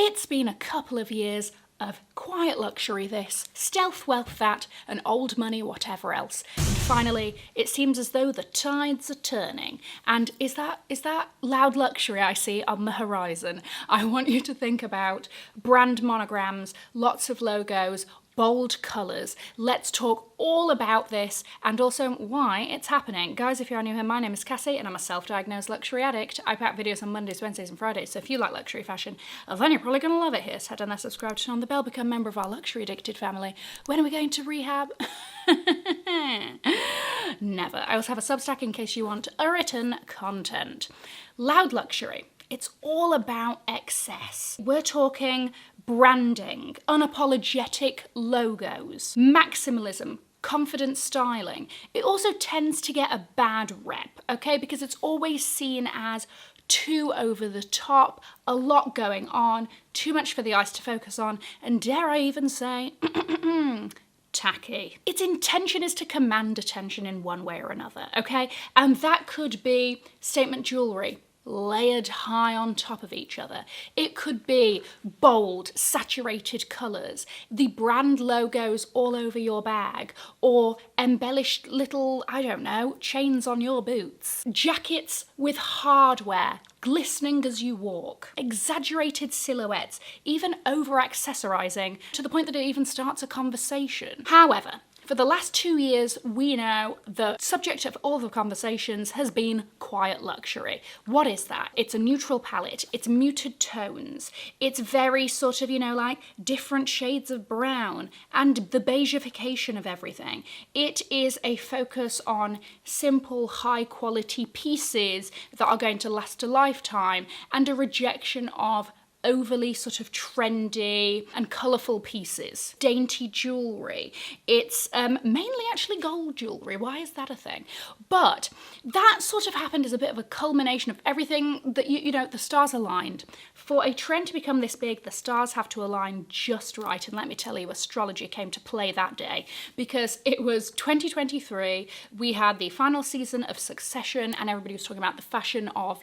It's been a couple of years of quiet luxury this, stealth wealth that, and old money whatever else. And finally, it seems as though the tides are turning. And is that loud luxury I see on the horizon? I want you to think about brand monograms, lots of logos, bold colours. Let's talk all about this and also why it's happening. Guys, if you are new here, my name is Cassie and I'm a self-diagnosed luxury addict. I put out videos on Mondays, Wednesdays and Fridays, so if you like luxury fashion, then you're probably going to love it here. So head down there, subscribe, turn on the bell, become a member of our luxury addicted family. When are we going to rehab? Never. I also have a Substack in case you want a written content. Loud luxury. It's all about excess. We're talking branding, unapologetic logos, maximalism, confident styling. It also tends to get a bad rep, okay? Because it's always seen as too over the top, a lot going on, too much for the eyes to focus on, and dare I even say, tacky. Its intention is to command attention in one way or another, okay? And that could be statement jewellery, layered high on top of each other. It could be bold, saturated colours, the brand logos all over your bag, or embellished little, I don't know, chains on your boots. Jackets with hardware, glistening as you walk, exaggerated silhouettes, even over-accessorising to the point that it even starts a conversation. However, for the last 2 years, we know the subject of all the conversations has been quiet luxury. What is that? It's a neutral palette, it's muted tones, it's very sort of, like different shades of brown and the beigeification of everything. It is a focus on simple, high quality pieces that are going to last a lifetime and a rejection of overly sort of trendy and colourful pieces. Dainty jewellery. It's mainly actually gold jewellery. Why is that a thing? But that sort of happened as a bit of a culmination of everything that, the stars aligned. For a trend to become this big, the stars have to align just right. And let me tell you, astrology came to play that day because it was 2023. We had the final season of Succession and everybody was talking about the fashion of,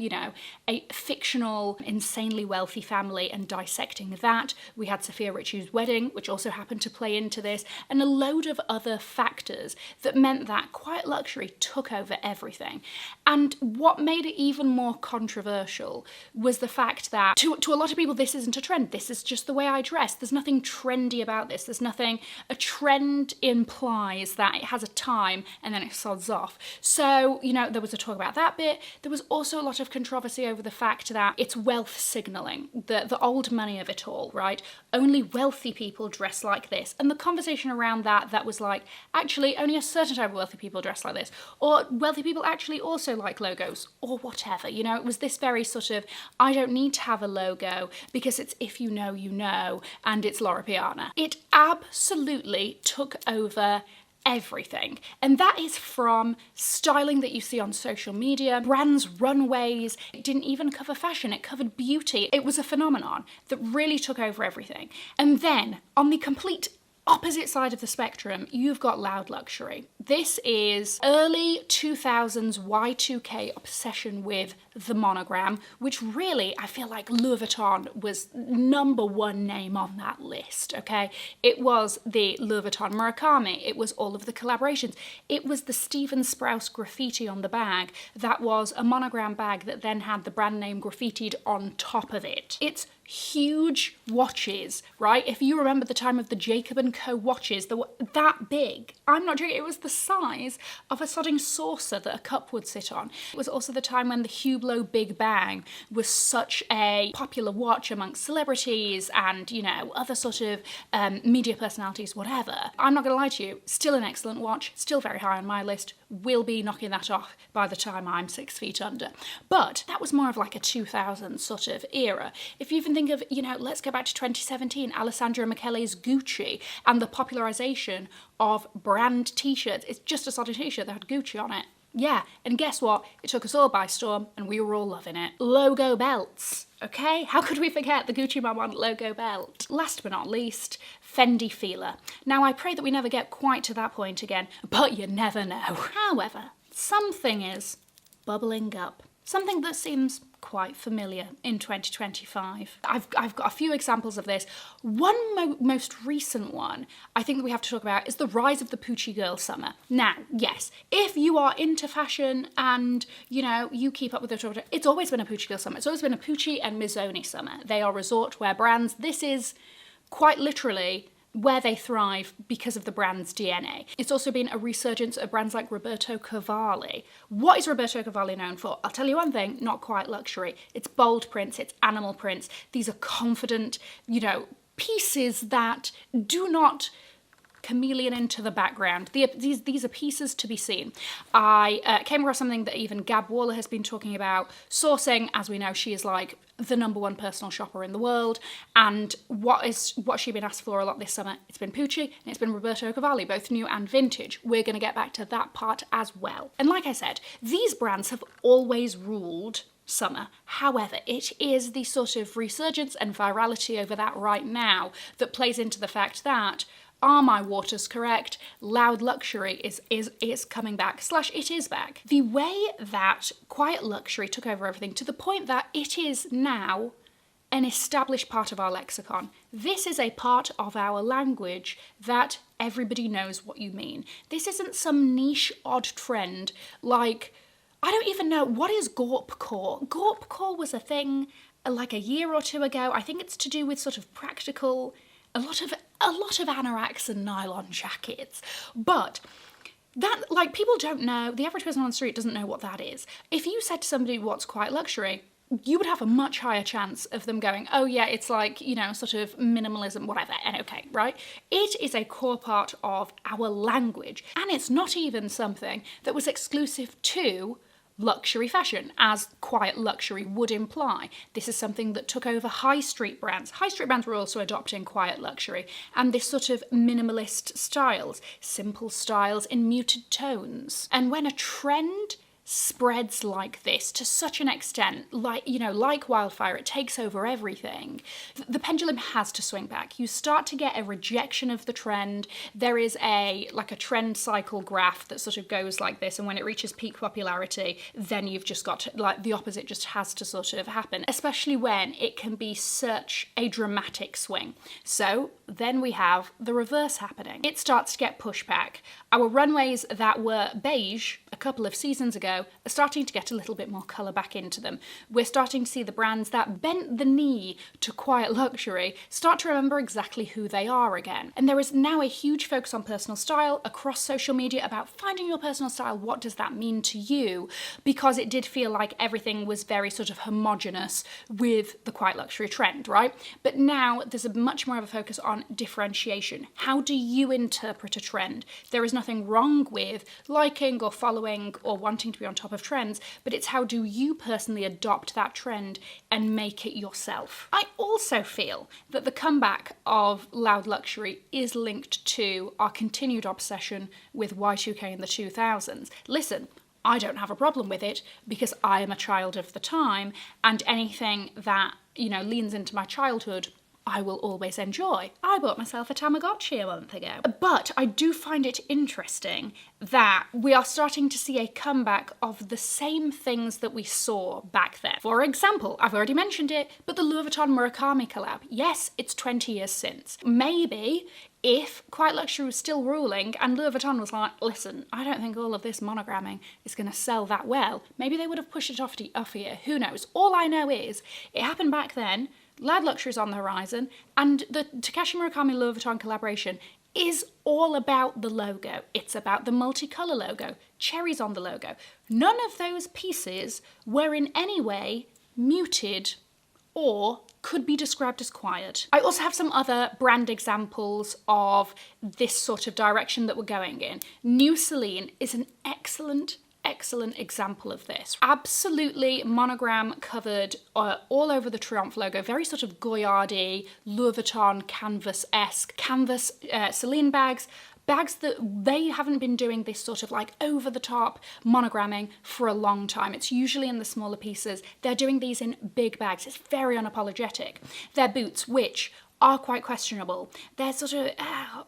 a fictional, insanely wealthy family and dissecting that. We had Sophia Richie's wedding, which also happened to play into this, and a load of other factors that meant that quiet luxury took over everything. And what made it even more controversial was the fact that to a lot of people, this isn't a trend. This is just the way I dress. There's nothing trendy about this. There's nothing, a trend implies that it has a time and then it sods off. So, there was a talk about that bit. There was also a lot of controversy over the fact that it's wealth signalling, the old money of it all, right? Only wealthy people dress like this. And the conversation around that was like, actually, only a certain type of wealthy people dress like this. Or wealthy people actually also like logos, or whatever. It was this very sort of, I don't need to have a logo because it's if you know, and it's Laura Piana. It absolutely took over everything. And that is from styling that you see on social media, brands' runways. It didn't even cover fashion, it covered beauty. It was a phenomenon that really took over everything. And then on the complete opposite side of the spectrum, you've got loud luxury. This is early 2000s Y2K obsession with the monogram, which really, I feel like Louis Vuitton was #1 name on that list, okay? It was the Louis Vuitton Murakami, it was all of the collaborations, it was the Steven Sprouse graffiti on the bag that was a monogram bag that then had the brand name graffitied on top of it. It's huge watches, right? If you remember the time of the Jacob & Co watches, they were that big. I'm not joking, it was the size of a sodding saucer that a cup would sit on. It was also the time when the Hublot Big Bang was such a popular watch amongst celebrities and, other sort of media personalities, whatever. I'm not gonna lie to you, still an excellent watch, still very high on my list, will be knocking that off by the time I'm 6 feet under. But that was more of like a 2000s sort of era. If you even think of, let's go back to 2017, Alessandro Michele's Gucci and the popularisation of brand t-shirts. It's just a solid t-shirt that had Gucci on it. Yeah, and guess what? It took us all by storm and we were all loving it. Logo belts, okay? How could we forget the Gucci Mama logo belt? Last but not least, Fendi Feeler. Now, I pray that we never get quite to that point again, but you never know. However, something is bubbling up. Something that seems quite familiar in 2025. I've got a few examples of this. One most recent one I think that we have to talk about is the rise of the Poochie Girl summer. Now, yes, if you are into fashion and, you know, you keep up with the it's always been a Poochie Girl summer. It's always been a Poochie and Mizoni summer. They are resort wear brands. This is quite literally where they thrive because of the brand's DNA. It's also been a resurgence of brands like Roberto Cavalli. What is Roberto Cavalli known for? I'll tell you one thing, not quite luxury. It's bold prints, it's animal prints. These are confident, you know, pieces that do not chameleon into the background. These are pieces to be seen. I came across something that even Gab Waller has been talking about. Sourcing, as we know, she is like the #1 personal shopper in the world. And what's she been asked for a lot this summer? It's been Poochie and it's been Roberto Cavalli, both new and vintage. We're going to get back to that part as well. And like I said, these brands have always ruled summer. However, it is the sort of resurgence and virality over that right now that plays into the fact that, are my waters correct? Loud luxury is coming back, / it is back. The way that quiet luxury took over everything to the point that it is now an established part of our lexicon. This is a part of our language that everybody knows what you mean. This isn't some niche odd trend like, I don't even know, what is Gorpcore? Gorpcore was a thing like a year or two ago. I think it's to do with sort of practical, a lot of anoraks and nylon jackets. But that, like, people don't know, the average person on the street doesn't know what that is. If you said to somebody what's quiet luxury, you would have a much higher chance of them going, oh yeah, it's like, you know, sort of minimalism, whatever, and okay, right? It is a core part of our language, and it's not even something that was exclusive to luxury fashion, as quiet luxury would imply. This is something that took over high street brands. High street brands were also adopting quiet luxury and this sort of minimalist styles, simple styles in muted tones. And when a trend spreads like this to such an extent, like, you know, like wildfire, it takes over everything, the pendulum has to swing back. You start to get a rejection of the trend. There is a trend cycle graph that sort of goes like this, and when it reaches peak popularity, then you've just got to, like, the opposite just has to sort of happen, especially when it can be such a dramatic swing. So then we have the reverse happening. It starts to get pushback. Our runways that were beige a couple of seasons ago are starting to get a little bit more colour back into them. We're starting to see the brands that bent the knee to quiet luxury start to remember exactly who they are again. And there is now a huge focus on personal style across social media about finding your personal style. What does that mean to you? Because it did feel like everything was very sort of homogenous with the quiet luxury trend, right? But now there's a much more of a focus on differentiation. How do you interpret a trend? There is nothing wrong with liking or following or wanting to be on top of trends, but it's how do you personally adopt that trend and make it yourself. I also feel that the comeback of loud luxury is linked to our continued obsession with Y2K in the 2000s. Listen, I don't have a problem with it because I am a child of the time, and anything that, you know, leans into my childhood, I will always enjoy. I bought myself a Tamagotchi a month ago. But I do find it interesting that we are starting to see a comeback of the same things that we saw back then. For example, I've already mentioned it, but the Louis Vuitton Murakami collab. Yes, it's 20 years since. Maybe if quiet luxury was still ruling and Louis Vuitton was like, listen, I don't think all of this monogramming is going to sell that well, maybe they would have pushed it off a year. Who knows? All I know is it happened back then. Loud luxury is on the horizon, and the Takeshi Murakami Louis Vuitton collaboration is all about the logo. It's about the multicolour logo, cherries on the logo. None of those pieces were in any way muted or could be described as quiet. I also have some other brand examples of this sort of direction that we're going in. New Celine is an excellent example of this. Absolutely monogram covered all over the Triomphe logo, very sort of Goyardy, Louis Vuitton canvas-esque, canvas Celine bags that they haven't been doing this sort of like over-the-top monogramming for a long time. It's usually in the smaller pieces. They're doing these in big bags. It's very unapologetic. Their boots, which are quite questionable. They're sort of,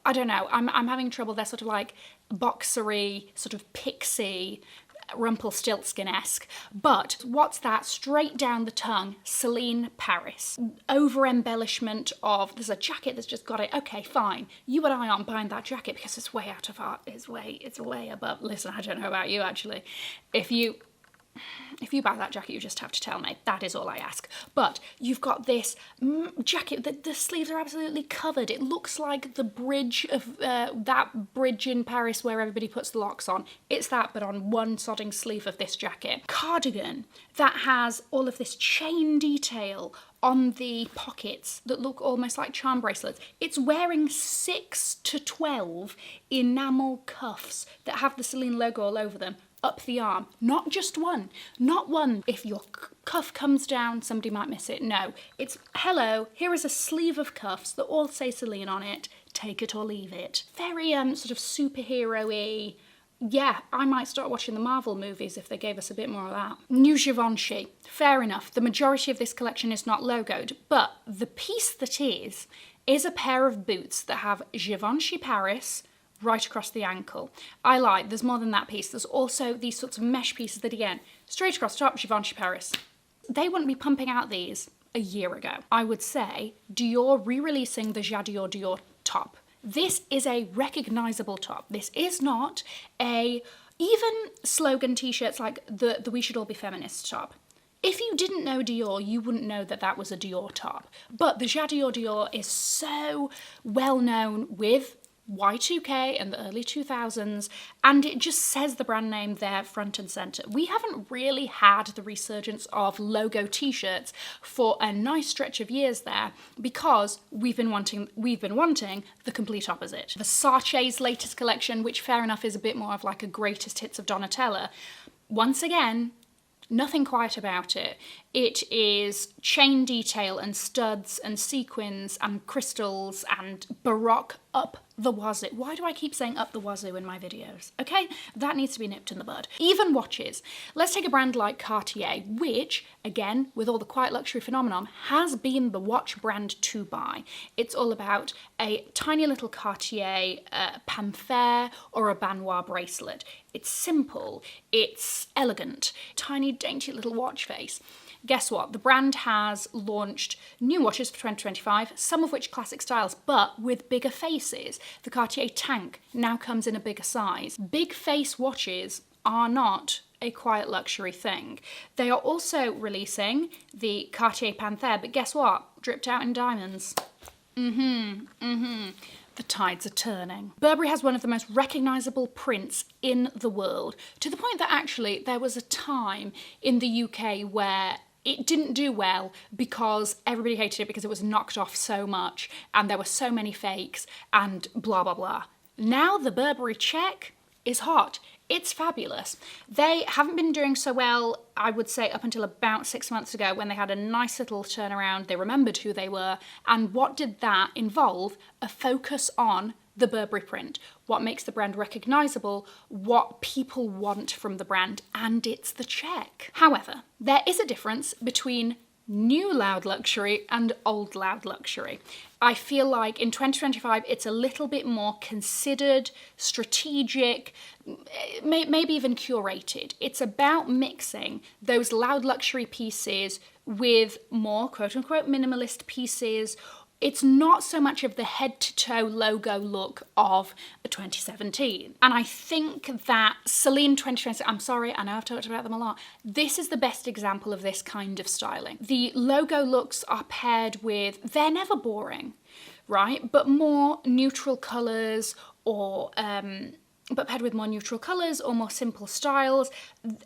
I don't know, I'm having trouble. They're sort of like boxery, sort of pixie, Rumpelstiltskin-esque. But what's that? Straight down the tongue, Celine Paris. Over-embellishment of, there's a jacket that's just got it. Okay, fine. You and I aren't buying that jacket because it's way out of our, it's way above. Listen, I don't know about you actually. If you buy that jacket, you just have to tell me. That is all I ask. But you've got this jacket, the sleeves are absolutely covered. It looks like the bridge of that bridge in Paris where everybody puts the locks on. It's that, but on one sodding sleeve of this jacket. Cardigan that has all of this chain detail on the pockets that look almost like charm bracelets. It's wearing 6 to 12 enamel cuffs that have the Celine logo all over them. Up the arm, not just one, not one. If your cuff comes down, somebody might miss it. No, it's hello, here is a sleeve of cuffs that all say Celine on it, take it or leave it. Very sort of superhero-y. Yeah, I might start watching the Marvel movies if they gave us a bit more of that. New Givenchy, fair enough. The majority of this collection is not logoed, but the piece that is a pair of boots that have Givenchy Paris right across the ankle. I lied, there's more than that piece. There's also these sorts of mesh pieces that, again, straight across the top, Givenchy Paris. They wouldn't be pumping out these a year ago. I would say Dior re-releasing the J'adore Dior top. This is a recognisable top. This is not a, even slogan t-shirts like the We Should All Be Feminists top. If you didn't know Dior, you wouldn't know that that was a Dior top. But the J'adore Dior is so well known with Y2K and the early 2000s, and it just says the brand name there front and centre. We haven't really had the resurgence of logo t-shirts for a nice stretch of years there because we've been wanting the complete opposite. Versace's latest collection, which fair enough is a bit more of like a greatest hits of Donatella, once again, nothing quiet about it. It is chain detail and studs and sequins and crystals and baroque up the wazoo. Why do I keep saying up the wazoo in my videos? Okay, that needs to be nipped in the bud. Even watches. Let's take a brand like Cartier, which, again, with all the quiet luxury phenomenon, has been the watch brand to buy. It's all about a tiny little Cartier Panthère or a Banois bracelet. It's simple, it's elegant, tiny dainty little watch face. Guess what? The brand has launched new watches for 2025, some of which classic styles, but with bigger faces. The Cartier Tank now comes in a bigger size. Big face watches are not a quiet luxury thing. They are also releasing the Cartier Panthère, but guess what? Dripped out in diamonds. The tides are turning. Burberry has one of the most recognisable prints in the world, to the point that actually there was a time in the UK where it didn't do well because everybody hated it because it was knocked off so much and there were so many fakes and blah, blah, blah. Now the Burberry check is hot. It's fabulous. They haven't been doing so well, I would say, up until about 6 months ago when they had a nice little turnaround. They remembered who they were. And what did that involve? A focus on the Burberry print, what makes the brand recognisable, what people want from the brand, and it's the check. However, there is a difference between new loud luxury and old loud luxury. I feel like in 2025 it's a little bit more considered, strategic, maybe even curated. It's about mixing those loud luxury pieces with more quote-unquote minimalist pieces. It's not so much of the head-to-toe logo look of 2017. And I think that Celine 2020, I'm sorry, I know I've talked about them a lot, this is the best example of this kind of styling. The logo looks are paired with, they're never boring, right? But more neutral colours or paired with more neutral colours or more simple styles,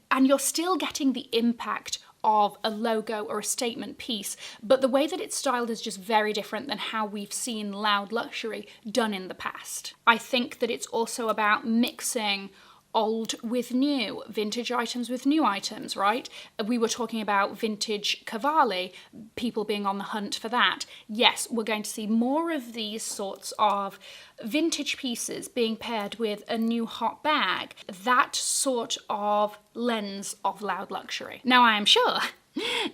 and you're still getting the impact of a logo or a statement piece, but the way that it's styled is just very different than how we've seen loud luxury done in the past. I think that it's also about mixing old with new, vintage items with new items, right? We were talking about vintage Cavalli, people being on the hunt for that. Yes, we're going to see more of these sorts of vintage pieces being paired with a new hot bag, that sort of lens of loud luxury. Now, I am sure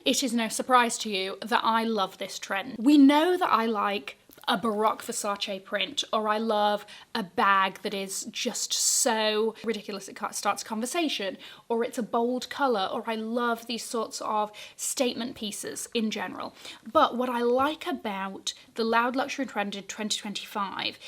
it is no surprise to you that I love this trend. We know that I like a Baroque Versace print, or I love a bag that is just so ridiculous it starts a conversation, or it's a bold colour, or I love these sorts of statement pieces in general. But what I like about the Loud Luxury Trend in 2025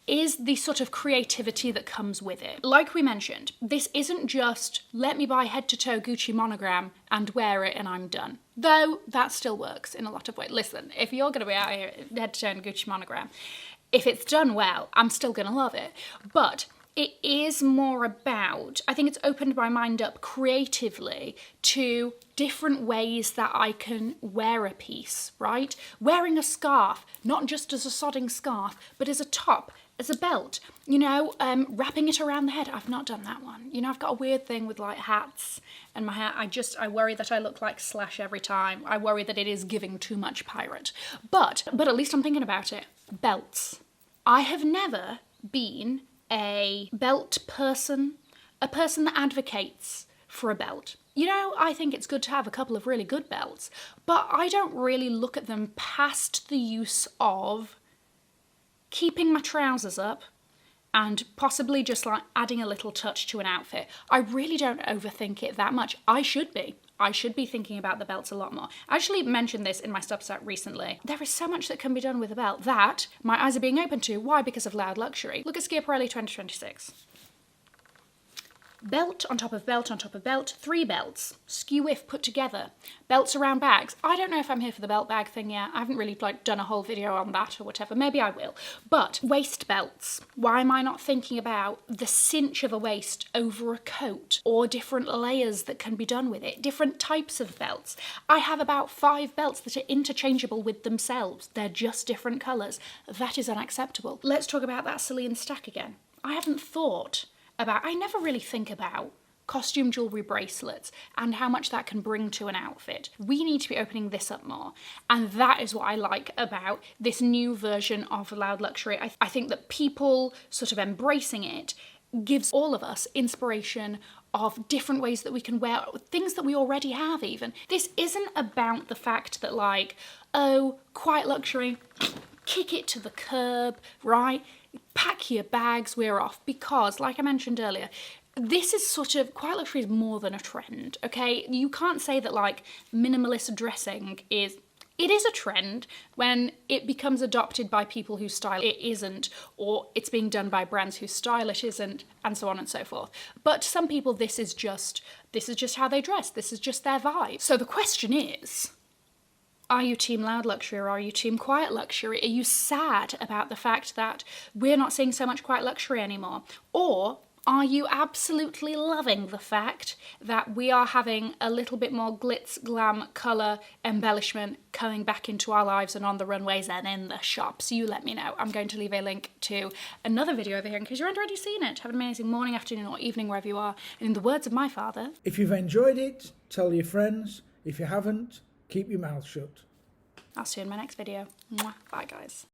is the sort of creativity that comes with it. Like we mentioned, this isn't just let me buy head to toe Gucci monogram and wear it and I'm done. Though that still works in a lot of ways. Listen, if you're gonna be out here head to toe in Gucci monogram, if it's done well, I'm still gonna love it. But it is more about, I think it's opened my mind up creatively to different ways that I can wear a piece, right? Wearing a scarf, not just as a sodding scarf, but as a top, as a belt, you know, wrapping it around the head. I've not done that one. You know, I've got a weird thing with like hats and my hat. I worry that I look like Slash every time. I worry that it is giving too much pirate. But at least I'm thinking about it. Belts. I have never been a belt person, a person that advocates for a belt. You know, I think it's good to have a couple of really good belts, but I don't really look at them past the use of keeping my trousers up and possibly just like adding a little touch to an outfit. I really don't overthink it that much. I should be thinking about the belts a lot more. I actually mentioned this in my Substack recently. There is so much that can be done with a belt that my eyes are being open to. Why? Because of Loud Luxury. Look at Schiaparelli 2026. Belt on top of belt on top of belt, 3 belts, skew-whiff put together, belts around bags. I don't know if I'm here for the belt bag thing yet. I haven't really like done a whole video on that or whatever. Maybe I will. But waist belts. Why am I not thinking about the cinch of a waist over a coat or different layers that can be done with it? Different types of belts. I have about 5 belts that are interchangeable with themselves. They're just different colours. That is unacceptable. Let's talk about that Celine stack again. I haven't thought about, I never really think about costume jewellery bracelets and how much that can bring to an outfit. We need to be opening this up more. And that is what I like about this new version of Loud Luxury. I think that people sort of embracing it gives all of us inspiration of different ways that we can wear things that we already have even. This isn't about the fact that like, oh, quiet luxury, kick it to the curb, right? Pack your bags, we're off. Because, like I mentioned earlier, this is sort of, quiet luxury is more than a trend, okay? You can't say that like minimalist dressing is, it is a trend when it becomes adopted by people whose style it isn't, or it's being done by brands whose style it isn't, and so on and so forth. But to some people, this is just how they dress. This is just their vibe. So the question is, are you team loud luxury or are you team quiet luxury? Are you sad about the fact that we're not seeing so much quiet luxury anymore? Or are you absolutely loving the fact that we are having a little bit more glitz, glam, colour, embellishment coming back into our lives and on the runways and in the shops? You let me know. I'm going to leave a link to another video over here in case you haven't already seen it. Have an amazing morning, afternoon or evening wherever you are. And in the words of my father, if you've enjoyed it, tell your friends. If you haven't, keep your mouth shut. I'll see you in my next video. Mwah. Bye guys.